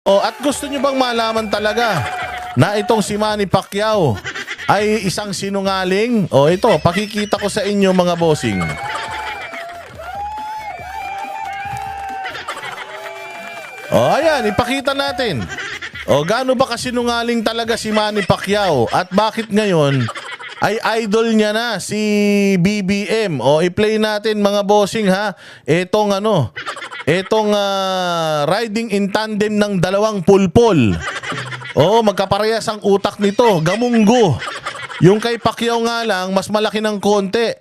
O, at gusto nyo bang malaman talaga na itong si Manny Pacquiao ay isang sinungaling? O ito, pakikita ko sa inyo mga bossing. O ayan, ipakita natin. O gaano ba kasinungaling talaga si Manny Pacquiao at bakit ngayon ay idol niya na si BBM. O i-play natin mga bossing ha. Etong riding in tandem ng dalawang pulpol. Oo, magkaparehas ang utak nito. Gamunggo. Yung kay Pacquiao nga lang, mas malaki ng konti.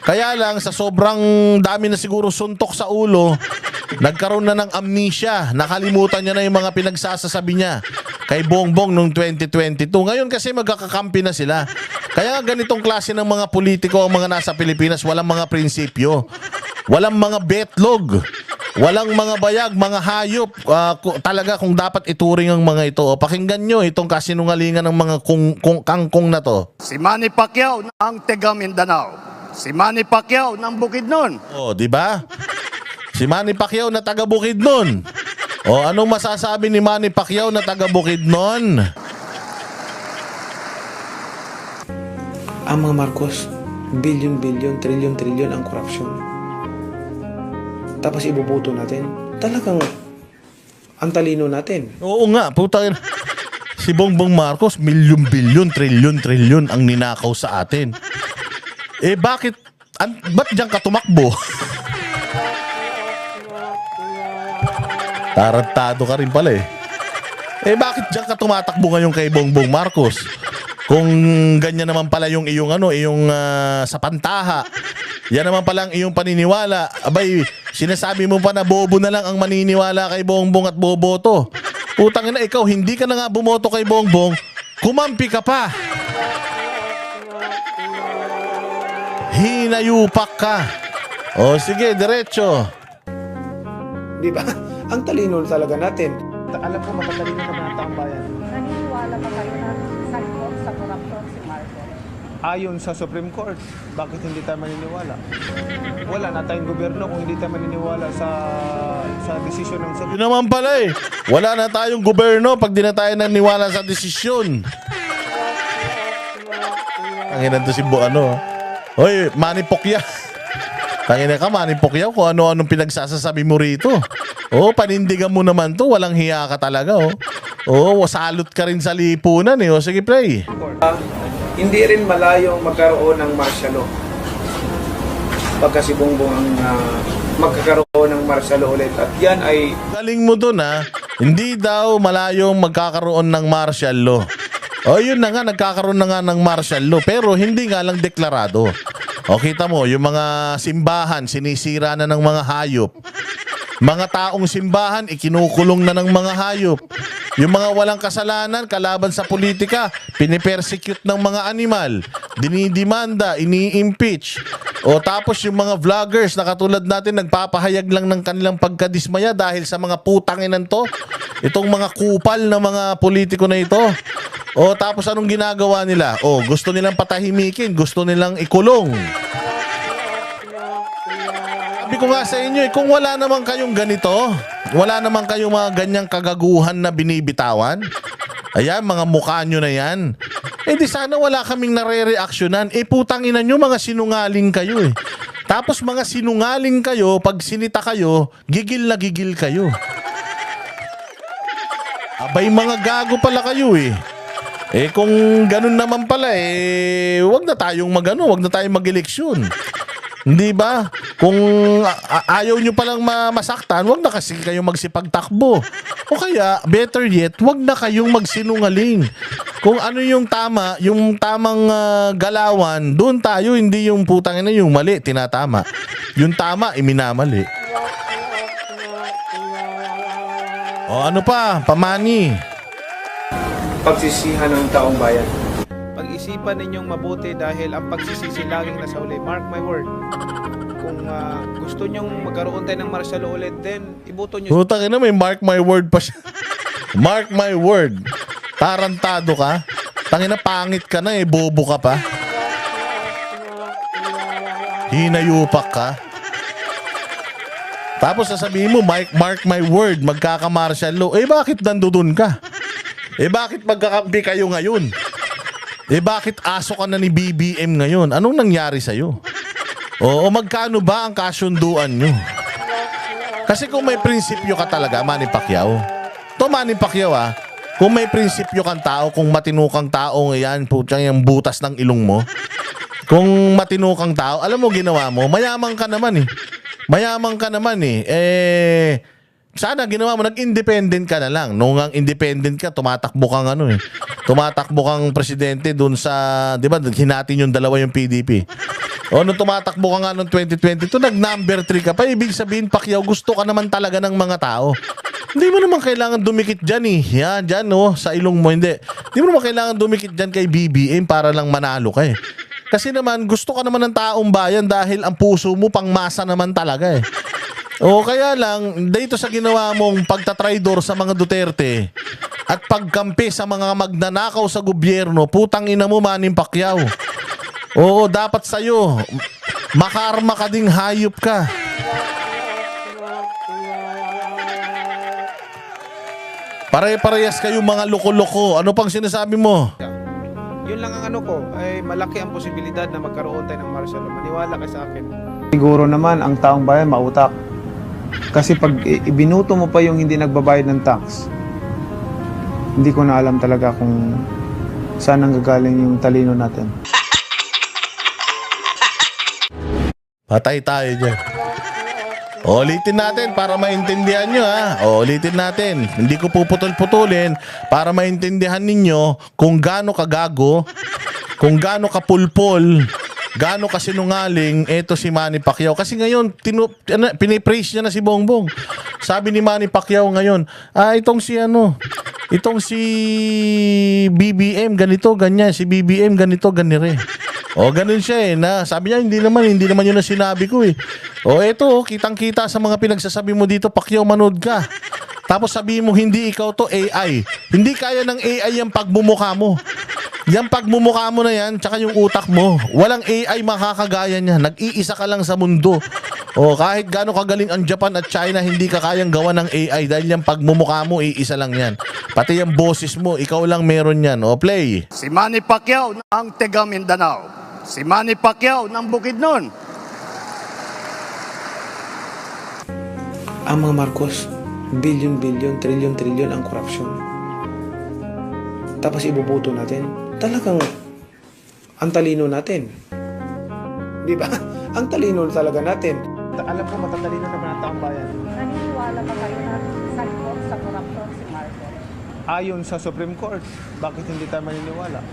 Kaya lang, sa sobrang dami na siguro suntok sa ulo, nagkaroon na ng amnesia. Nakalimutan niya na yung mga pinagsasasabi niya kay Bongbong noong 2022. Ngayon kasi magkakakampi na sila. Kaya ganitong klase ng mga politiko ang mga nasa Pilipinas, walang mga prinsipyo. Walang mga betlog. Walang mga bayag, mga hayop. Talaga kung dapat ituring ang mga ito. O, pakinggan nyo itong kasinungalingan ng mga kangkong na to. Si Manny Pacquiao ng Taga Mindanao. Si Manny Pacquiao ng Bukidnon. O, di ba? Si Manny Pacquiao na taga Bukidnon. O, anong masasabi ni Manny Pacquiao na taga Bukidnon? Ang mga Marcos, bilyon-bilyon, trilyon-trilyon ang korupsyon. Tapos ibubuto natin. Talagang ang talino natin. Oo nga, puta. Si Bongbong Marcos, milyon-bilyon, trilyon-trilyon ang ninakaw sa atin. Eh bakit, ba't diyan ka tumakbo? Tarantado ka rin pala eh. Eh bakit diyan ka tumatakbo ngayon kay Bongbong Marcos? Kung ganyan naman pala yung iyong sa pantaha. Yan naman pala ang iyong paniniwala. Abay, sinasabi mo pa na bobo na lang ang maniniwala kay Bongbong at boboto. Putang ina, ikaw hindi ka na nga bumoto kay Bongbong, kumampi ka pa. Hinayupak ka. O sige, diretso. Di ba? Ang talino talaga natin. Alam ko, matatalino naman ang taong bayan. Naniniwala ba kayo na salpok sa korupsyon si Marcos? Ayon sa Supreme Court, bakit hindi tayo maniniwala? Wala na tayong gobyerno kung hindi tayo maniniwala sa desisyon ng Supreme Yun naman pala eh. Wala na tayong gobyerno pag di na tayo naniwala sa desisyon. Ang inan to si Hoy, Manny Pacquiao. Tangina ka, Manny Pacquiao, kung ano-anong pinagsasasabi mo rito. Oh, panindigan mo naman to. Walang hiya ka talaga, oh. Oh, salute ka rin sa lipunan, eh. Oh, sige, play. Court. Hindi rin malayo magkaroon ng martial law. Pagka si Bongbong ang magkakaroon ng martial law ulit. At yan ay... Galing mo dun, ha. Hindi daw malayong magkakaroon ng martial law. O, yun na nga, nagkakaroon na nga ng martial law. Pero hindi nga lang deklarado. O, kita mo, yung mga simbahan, sinisira na ng mga hayop. Mga taong simbahan, ikinukulong na ng mga hayop. Yung mga walang kasalanan, kalaban sa politika, pinipersecute ng mga animal, dinidimanda, ini-impeach. O tapos yung mga vloggers na katulad natin, nagpapahayag lang ng kanilang pagkadismaya dahil sa mga putanginan to. Itong mga kupal na mga politiko na ito. O tapos anong ginagawa nila? O gusto nilang patahimikin, gusto nilang ikulong. Sabi ko nga sa inyo, kung wala naman kayong ganito, wala naman kayong mga ganyang kagaguhan na binibitawan, ayan, mga mukha nyo na yan, eh di sana wala kaming nare-reaksyonan. Eh putang ina nyo, mga sinungaling kayo eh. Tapos mga sinungaling kayo, pag sinita kayo, gigil na gigil kayo. Abay, mga gago pala kayo eh. Eh kung ganun naman pala eh, wag na tayong wag na tayong mag-eleksyon. Hindi ba? Kung ayaw nyo palang masaktan, wag na kasi kayong magsipagtakbo. O kaya, better yet, wag na kayong magsinungaling. Kung ano yung tama, yung tamang galawan, doon tayo, hindi yung putang ina yung mali, tinatama. Yung tama, iminamali. O ano pa, pamani. pagsisihan ng taong bayan. Pag-isipan ninyong mabuti dahil ang pagsisisi laging nasa uli. Mark my word. Kung gusto nyong magkaroon tayo ng martial law ulit, then iboto nyo. Puta ka na, may mark my word pa siya. Mark my word. Tarantado ka. Tangina, pangit ka na eh. Bobo ka pa. Hinayupak ka. Tapos sasabihin mo, mark my word, magkaka-martial law. Eh bakit nandudun ka? Eh bakit magkakampi kayo ngayon? Eh bakit aso ka na ni BBM ngayon? Anong nangyari sa'yo? O magkano ba ang kasunduan nyo? Kasi kung may prinsipyo ka talaga, Manny Pacquiao. To Manny Pacquiao kung may prinsipyo kang tao, kung matino kang tao ngayon, putyang yung butas ng ilong mo. Kung matino kang tao, alam mo ginawa mo, mayaman ka naman eh. Mayaman ka naman eh. Sana ginawa mo, nag-independent ka na lang. Nung ang independent ka, tumatakbo kang tumatakbo kang presidente dun sa, di ba, hinatin yung dalawa yung PDP. O nung tumatakbo ka nga noong 2022, nag-number 3 ka pa. Ibig sabihin, Pacquiao, gusto ka naman talaga ng mga tao. Hindi mo naman kailangan dumikit dyan eh. Yan, dyan sa ilong mo, hindi. Hindi mo naman kailangan dumikit dyan kay BBM para lang manalo ka eh. Kasi naman, gusto ka naman ng taong bayan dahil ang puso mo pangmasa naman talaga eh. O kaya lang, dito sa ginawa mong pagtatraidor sa mga Duterte at pagkampi sa mga magnanakaw sa gobyerno, putang ina mo, Manny Pacquiao. Oo, dapat sa'yo, makarma ka ding hayop ka. Pare-parehas kayo mga loko-loko. Ano pang sinasabi mo? Yun lang ang ko, ay malaki ang posibilidad na magkaroon tayo ng martial law. Maniwala ka sa akin. Siguro naman ang taong bayan mautak. Kasi pag ibinuto mo pa yung hindi nagbabayad ng tax, hindi ko na alam talaga kung saan ang gagaling yung talino natin. Patay tayo dyan. Ulitin natin para maintindihan nyo Ulitin natin. Hindi ko puputol-putulin para maintindihan ninyo kung gaano kagago, kung gaano kapulpol, gaano kasinungaling eto si Manny Pacquiao. Kasi ngayon, pinipraise niya na si Bongbong. Sabi ni Manny Pacquiao ngayon, itong si BBM ganito, ganyan. Si BBM ganito, ganire. O ganun siya sabi niya, hindi naman yun ang sinabi ko eh. O eto, kitang-kita sa mga pinagsasabi mo dito, Pacquiao, manood ka. Tapos sabihin mo, hindi ikaw to, AI. Hindi kaya ng AI yung pagmumukha mo. Yung pagmumukha mo na yan, tsaka yung utak mo. Walang AI makakagaya niya. Nag-iisa ka lang sa mundo. O kahit gaano kagaling ang Japan at China, hindi ka kayang gawa ng AI dahil yung pagmumukha mo, iisa lang yan. Pati yung boses mo, ikaw lang meron yan. O play. Si Manny Pacquiao ng taga Mindanao. Si Manny Pacquiao ng Bukidnon. Ang mga Marcos, bilyon-bilyon, trilyon-trilyon ang korupsyon. Tapos ibubuto natin. Talagang ang talino natin. Di ba? Ang talino talaga natin. Alam ko matatalino naman ang taong bayan. Naniniwala ba kayo na salikot sa korupsyon si Marcos? Ayon sa Supreme Court, bakit hindi tayo maniniwala?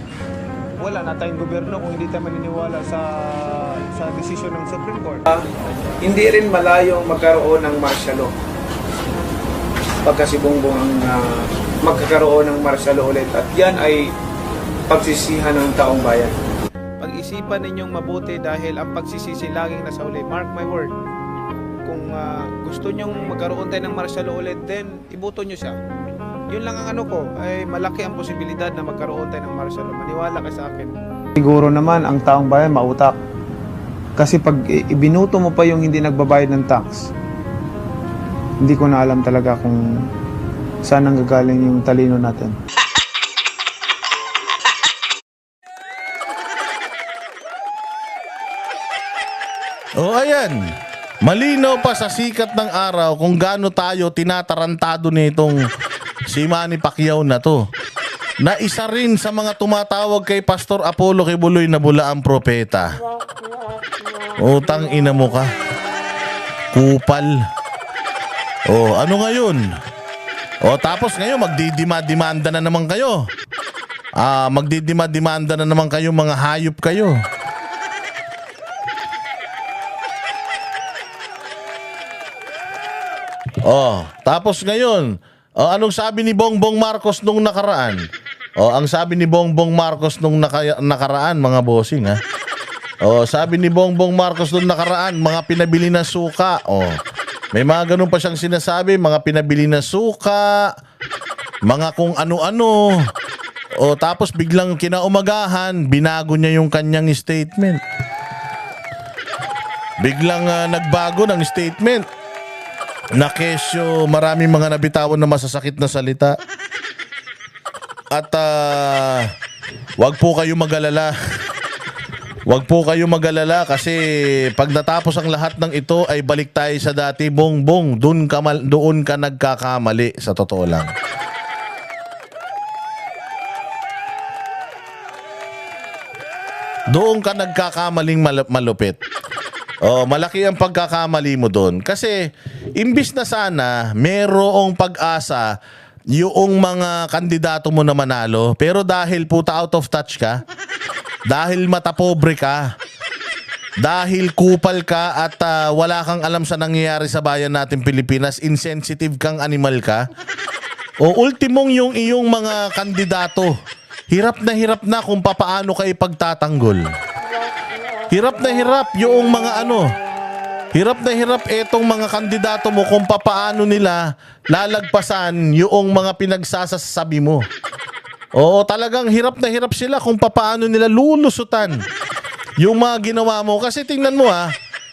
Wala na tayong gobyerno kung hindi tayo maniniwala sa desisyon ng Supreme Court. Hindi rin malayong magkaroon ng martial law. Pagka si Bongbong ang magkakaroon ng martial law ulit. At yan ay pagsisihan ng taong bayan. Pag-isipan ninyong mabuti dahil ang pagsisisi laging nasa uli. Mark my word. Kung gusto nyong magkaroon tayo ng martial law ulit, then iboto nyo siya. Yun lang ang ko, ay malaki ang posibilidad na magkaroon tayo ng martial law. Maniwala ka sa akin. Siguro naman ang taong bayan mautak. Kasi pag ibinuto mo pa yung hindi nagbabayad ng tax, hindi ko na alam talaga kung saan ang gagaling yung talino natin. O ayan, malinaw pa sa sikat ng araw kung gaano tayo tinatarantado nitong si Manny Pacquiao na to. Na isa rin sa mga tumatawag kay Pastor Apollo Kibuloy na bula ang propeta. Utang ina mo ka. Kupal. O ano ngayon? O tapos ngayon magdidima-demanda na naman kayo. Magdidima-demanda na naman kayo, mga hayop kayo. Tapos ngayon, anong sabi ni Bongbong Marcos nung nakaraan? Ang sabi ni Bongbong Marcos nung nakaraan, mga bossing sabi ni Bongbong Marcos nung nakaraan, mga pinabili na suka. May mga ganun pa siyang sinasabi, mga pinabili na suka, mga kung ano-ano. Tapos biglang kinaumagahan, binago niya yung kanyang statement. Biglang nagbago ng statement. na kesyo, maraming mga nabitawan na masasakit na salita. At wag po kayo mag-alala. Wag po kayo mag-alala kasi pag natapos ang lahat ng ito ay balik tayo sa dati. Bongbong, doon ka nagkakamali sa totoo lang. Doon ka nagkakamaling malupit. Oh, malaki ang pagkakamali mo doon. Kasi imbis na sana merong pag-asa yung mga kandidato mo na manalo, pero dahil puta out of touch ka, dahil matapobre ka, dahil kupal ka at wala kang alam sa nangyayari sa bayan natin Pilipinas, insensitive kang animal ka, o ultimong yung iyong mga kandidato, hirap na kung papaano kayo pagtatanggol. Hirap na hirap yung mga hirap na hirap etong mga kandidato mo kung papaano nila lalagpasan yung mga pinagsasasabi mo. Oo, talagang hirap na hirap sila kung papaano nila lulusutan yung mga ginawa mo. Kasi tingnan mo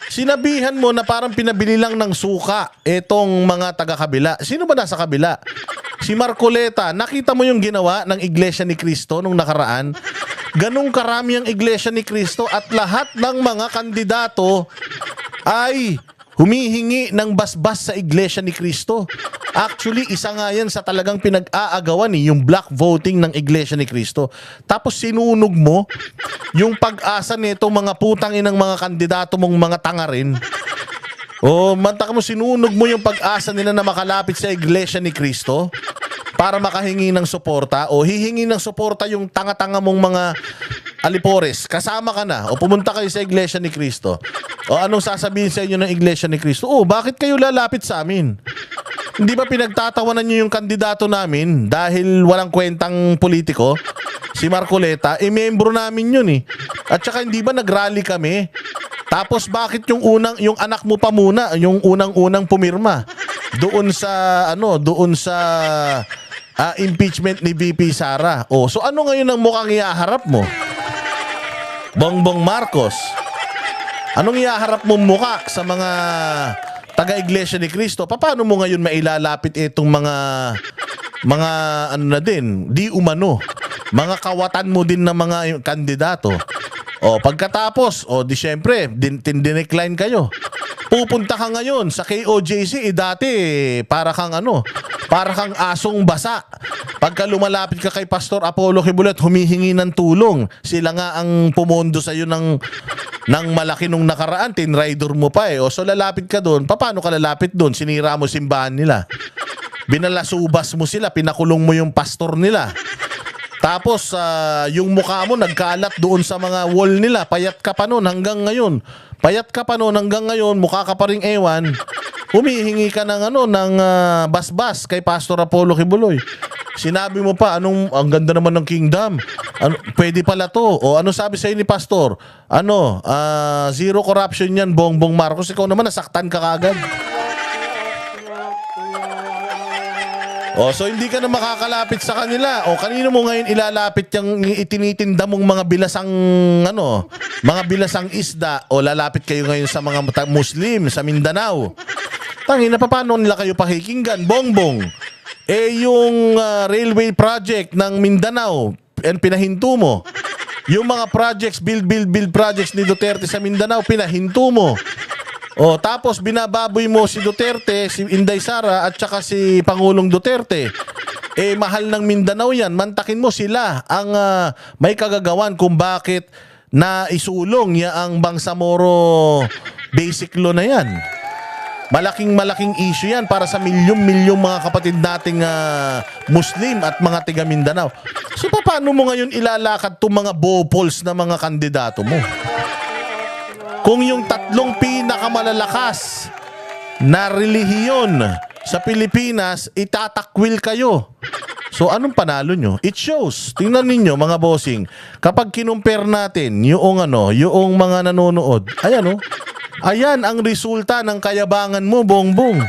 sinabihan mo na parang pinabili lang ng suka etong mga taga-kabila. Sino ba nasa kabila? Si Marcoleta. Nakita mo yung ginawa ng Iglesia ni Cristo nung nakaraan? Ganong karami ang Iglesia ni Cristo at lahat ng mga kandidato ay humihingi ng basbas sa Iglesia ni Cristo. Actually, isa nga yan sa talagang pinag-aagawan yung black voting ng Iglesia ni Cristo. Tapos sinunog mo yung pag-asa nito mga putang inang mga kandidato mong mga tanga rin. O, mantak mo, sinunog mo yung pag-asa nila na makalapit sa Iglesia ni Cristo para makahingi ng suporta. O hihingi ng suporta yung tanga-tanga mong mga alipores. Kasama ka na o pumunta kayo sa Iglesia ni Cristo. O anong sasabihin sa inyo ng Iglesia ni Cristo? O, bakit kayo lalapit sa amin? Hindi ba pinagtatawanan nyo yung kandidato namin dahil walang kwentang politiko? Si Marcoleta, membro namin yun eh. At saka hindi ba nagrally kami? Tapos bakit yung anak mo pa muna, yung unang-unang pumirma doon sa impeachment ni VP Sara? O, so ano ngayon ang mukhang iaharap mo? Bongbong Marcos. Anong iaharap mo mukha sa mga taga-Iglesia ni Cristo? Paano mo ngayon mailalapit itong mga di umano, mga kawatan mo din ng mga kandidato? O pagkatapos, di syempre, dinecline kayo. Pupunta ka ngayon sa KOJC, dati para kang asong basa. Pagka lumalapit ka kay Pastor Apollo Kibuloy at humihingi ng tulong, sila nga ang pumondo sa iyo ng malaki nung nakaraan, tinrider mo pa eh. O so lalapit ka doon, paano ka lalapit doon? Sinira mo simbahan nila. Binalasubas mo sila, pinakulong mo yung pastor nila. Tapos yung mukha mo nagkalat doon sa mga wall nila. Payat ka pa noon hanggang ngayon. Mukha ka pa ring ewan. Humihingi ka ng basbas kay Pastor Apollo Kibuloy. Sinabi mo pa, ang ganda naman ng kingdom. Pwede pala to. O ano sabi sa'yo ni Pastor? Zero corruption yan, Bongbong Marcos. Ikaw naman, nasaktan ka kagad. O, so hindi ka na makakalapit sa kanila. O, kanino mo ngayon ilalapit yung itinitinda mong mga bilasang isda? O, lalapit kayo ngayon sa mga Muslim sa Mindanao. Tangina, paano nila kayo pakikinggan? Bongbong. Yung railway project ng Mindanao, pinahinto mo. Yung mga projects, build projects ni Duterte sa Mindanao, pinahinto mo. O, tapos binababoy mo si Duterte, si Inday Sara at saka si Pangulong Duterte. Mahal ng Mindanao yan. Mantakin mo sila ang may kagagawan kung bakit na isulong ang Bangsamoro basic law na yan. Malaking issue yan para sa milyong mga kapatid nating Muslim at mga tiga Mindanao. So paano mo ngayon ilalakad itong mga bopols na mga kandidato mo? Kung yung tatlong pinakamalalakas na relihiyon sa Pilipinas, itatakwil kayo. So anong panalo nyo? It shows. Tingnan ninyo mga bossing, kapag kinumpare natin yung mga nanonood, ayan ang resulta ng kayabangan mo, Bongbong.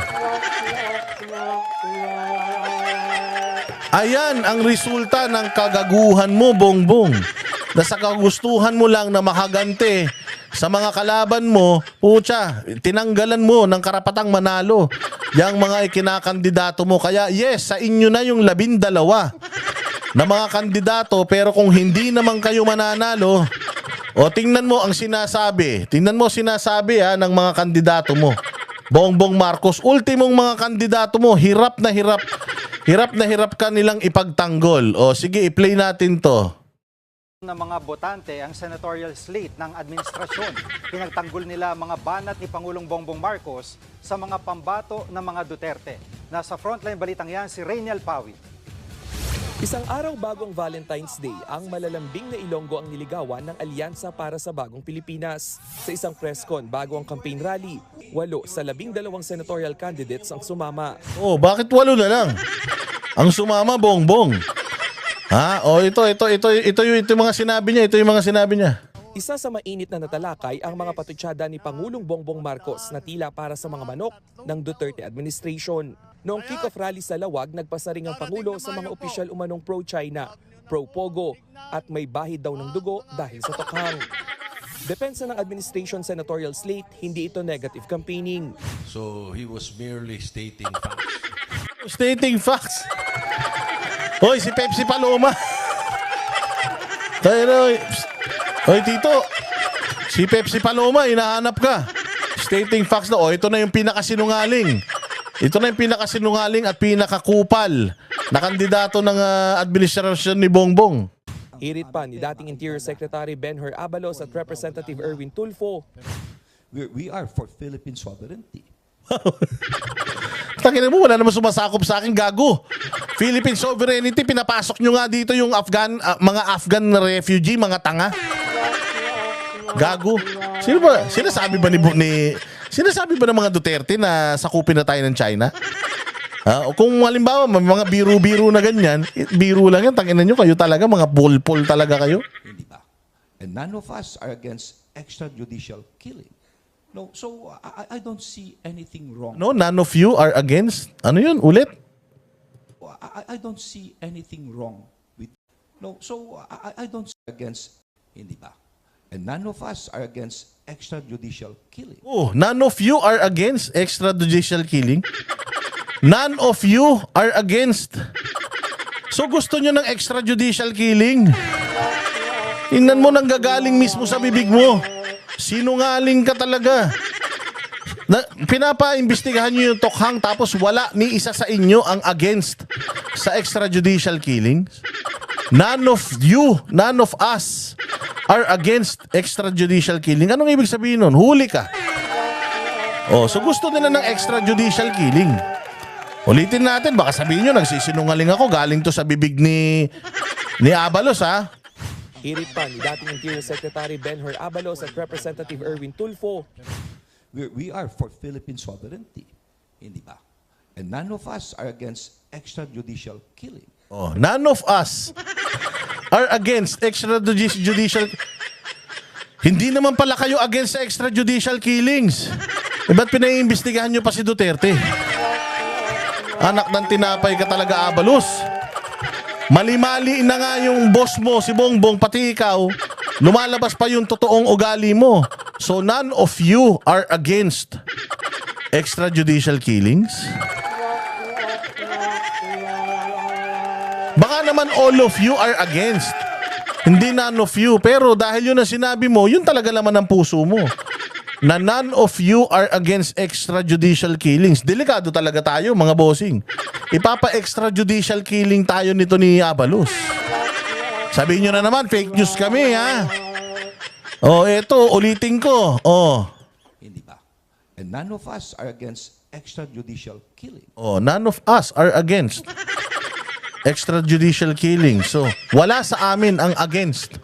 Ayan ang resulta ng kagaguhan mo, Bongbong. Na sa kagustuhan mo lang na makagante sa mga kalaban mo, pucha, tinanggalan mo ng karapatang manalo yang mga ikinakandidato mo. Kaya yes, sa inyo na yung 12 na mga kandidato, pero kung hindi naman kayo mananalo, o tingnan mo ang sinasabi, ng mga kandidato mo. Bongbong Marcos, ultimong mga kandidato mo, hirap na hirap ka nilang ipagtanggol. O sige, i-play natin to. Ng mga botante ang senatorial slate ng administrasyon. Pinagtanggol nila mga banat ni Pangulong Bongbong Marcos sa mga pambato ng mga Duterte. Nasa frontline balitang yan si Rainiel Pawi. Isang araw bago ang Valentine's Day, ang malalambing na Ilonggo ang niligawan ng Alyansa para sa Bagong Pilipinas. Sa isang press con bago ang campaign rally, 8 sa 12 senatorial candidates ang sumama. Oh, bakit 8 na lang? Ang sumama, Bongbong. Ha? Oh, ito yung mga sinabi niya. Isa sa mainit na natalakay ang mga patutsada ni Pangulong Bongbong Marcos na tila para sa mga manok ng Duterte administration. Noong kick-off rally sa Lawag, nagpasa rin ang Pangulo sa mga opisyal umanong pro-China, pro-Pogo at may bahid daw ng dugo dahil sa tokhang. Depensa ng administration senatorial slate, hindi ito negative campaigning. So he was merely stating facts. Stating facts. Hoy, si Pepsi Paloma. Hoy, Tito. Si Pepsi Paloma, hinahanap ka. Stating facts na. Oh, ito na yung pinakasinungaling. Ito na yung pinakasinungaling at pinakakupal na kandidato ng administrasyon ni Bongbong. Hirit pa ni dating Interior Secretary Benhur Abalos at Representative Erwin Tulfo. We are for Philippine sovereignty. Tangina mo, wala naman sumasakop sa akin, gago. Philippine sovereignty, pinapasok nyo nga dito yung mga Afghan na refugee, mga tanga. Gago. Sinasabi ba sinasabi ba ng mga Duterte na sakupin na tayo ng China? O kung halimbawa mga biro-biro na ganyan, biro lang yan, tangina nyo, kayo talaga, mga bulpol talaga kayo. Hindi ba? And none of us are against extrajudicial killing. No, so I don't see anything wrong. No, none of you are against, ano yun, ulit? I don't see anything wrong with. No, so I don't see against. Hindi ba? And none of us are against extrajudicial killing. Oh, none of you are against extrajudicial killing? None of you are against. So gusto nyo ng extrajudicial killing? Tingnan mo, nanggagaling mismo sa bibig mo. Sinungaling ka talaga. Pinapaimbestigahan nyo yung tokhang tapos wala ni isa sa inyo ang against sa extrajudicial killings. None of you, none of us are against extrajudicial killing. Anong ibig sabihin nun? Huli ka. Oh, so gusto nila ng extrajudicial killing. Ulitin natin, baka sabihin nyo, nagsisinungaling ako, galing to sa bibig ni Abalos, ha? Hirit pa ni dating Interior Secretary Benhur Abalos at Representative Erwin Tulfo. We are for Philippine sovereignty. Hindi ba? And none of us are against extrajudicial killing. Oh, none of us are against extrajudicial. Hindi naman pala kayo against sa extrajudicial killings. Ba't pinaiimbestigahan nyo pa si Duterte? Anak ng tinapay ka talaga, Abalos. Mali-mali na nga yung boss mo, si Bongbong, pati ikaw. Lumalabas pa yung totoong ugali mo. So none of you are against extrajudicial killings? Baka naman all of you are against. Hindi none of you. Pero dahil yun ang sinabi mo, yun talaga laman ng puso mo. Na none of you are against extrajudicial killings. Delikado talaga tayo, mga bossing. Ipapa-extrajudicial killing tayo nito ni Abalos. Sabihin nyo na naman, fake news kami, ha? Oh, eto, ulitin ko. Oh. Hindi ba? And none of us are against extrajudicial killing. Oh, none of us are against extrajudicial killing. So, wala sa amin ang against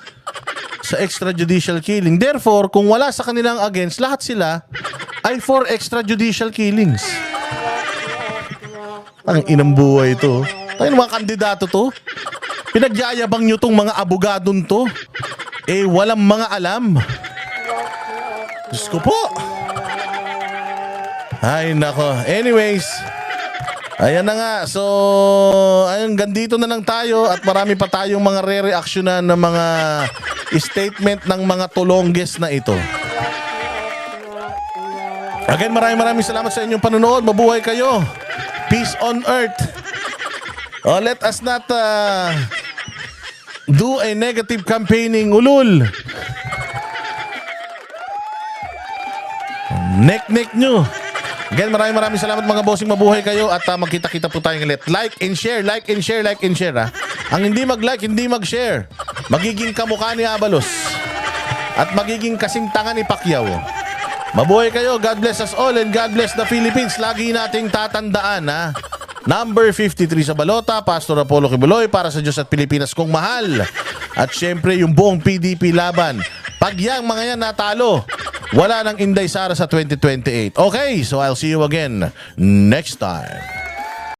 sa extrajudicial killing. Therefore, kung wala sa kanilang against, lahat sila ay for extrajudicial killings. Ang inang buhay ito. Tayo mga kandidato to. Pinagyayabang nyo tong mga abogadon to. Eh, walang mga alam. Diyos ko po. Ay, nako. Anyways, ayan na nga. So, ayun, gandito na lang tayo at marami pa tayong mga re-reactionan ng mga statement ng mga tulongges na ito. Again, maraming salamat sa inyong panonood. Mabuhay kayo. Peace on earth. Let us not do a negative campaigning ulul. Nek nyo. Again, maraming salamat mga bossing. Mabuhay kayo at magkita-kita po tayong ulit. Like and share. Ha? Ang hindi mag-like, hindi mag-share, magiging kamukha ni Abalos at magiging kasing tanga ni Pacquiao. Mabuhay kayo. God bless us all and God bless the Philippines. Lagi nating tatandaan, ha? Number 53 sa balota, Pastor Apollo Kibuloy, para sa Diyos at Pilipinas kong mahal. At syempre yung buong PDP laban. Pag yang mga yan natalo, wala nang Inday Sara sa 2028. Okay, so I'll see you again next time.